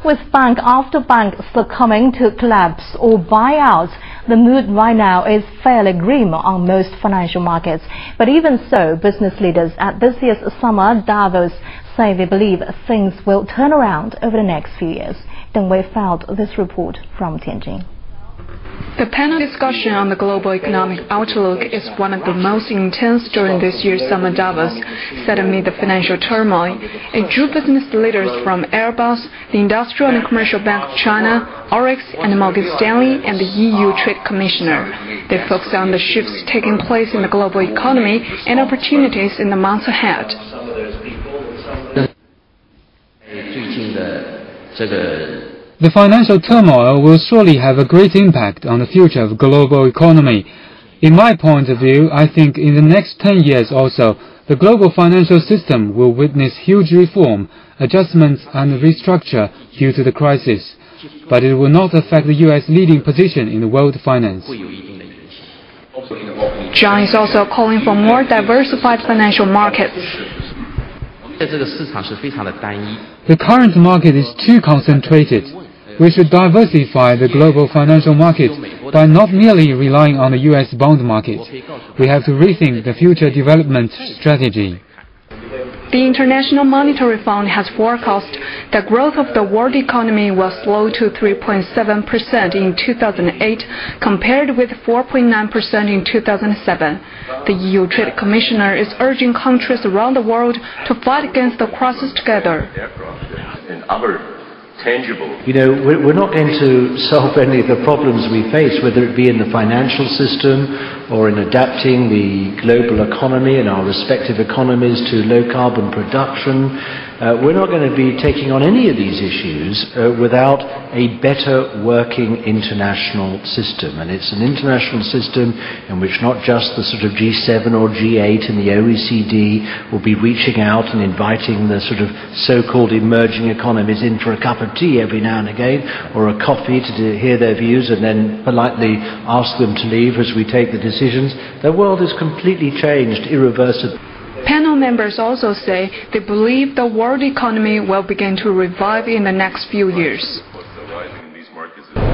With bank after bank succumbing to collapse or buyouts, the mood right now is fairly grim on most financial markets. But even so, business leaders at this year's summer Davos say they believe things will turn around over the next few years. Deng Wei filed this report from Tianjin. The panel discussion on the global economic outlook is one of the most intense during this year's summer Davos, set amid the financial turmoil. It drew business leaders from Airbus, the Industrial and Commercial Bank of China, Oryx and Morgan Stanley, and the EU Trade Commissioner. They focused on the shifts taking place in the global economy and opportunities in the months ahead. The financial turmoil will surely have a great impact on the future of the global economy. In my point of view, I think in the next 10 years or so, the global financial system will witness huge reform, adjustments and restructure due to the crisis. But it will not affect the U.S. leading position in the world finance. John is also calling for more diversified financial markets. The current market is too concentrated. We should diversify the global financial market by not merely relying on the U.S. bond market. We have to rethink the future development strategy. The International Monetary Fund has forecast that growth of the world economy will slow to 3.7% in 2008 compared with 4.9% in 2007. The EU Trade Commissioner is urging countries around the world to fight against the crisis together. We're not going to solve any of the problems we face, whether it be in the financial system or in adapting the global economy and our respective economies to low-carbon production. We're not going to be taking on any of these issues without a better working international system. And it's an international system in which not just the sort of G7 or G8 and the OECD will be reaching out and inviting the sort of so-called emerging economies in for a cup of tea every now and again, or a coffee to hear their views and then politely ask them to leave as we take the decisions. The world is completely changed, irreversibly. Panel members also say they believe the world economy will begin to revive in the next few years.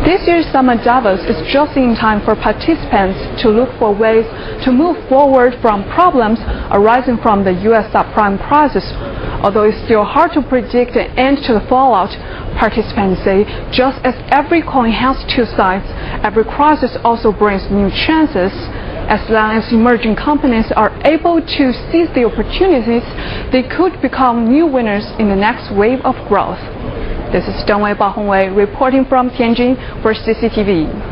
This year's summer Davos is just in time for participants to look for ways to move forward from problems arising from the U.S. subprime crisis. Although it's still hard to predict an end to the fallout, participants say just as every coin has two sides, every crisis also brings new chances. As long as emerging companies are able to seize the opportunities, they could become new winners in the next wave of growth. This is Deng Wei reporting from Tianjin for CCTV.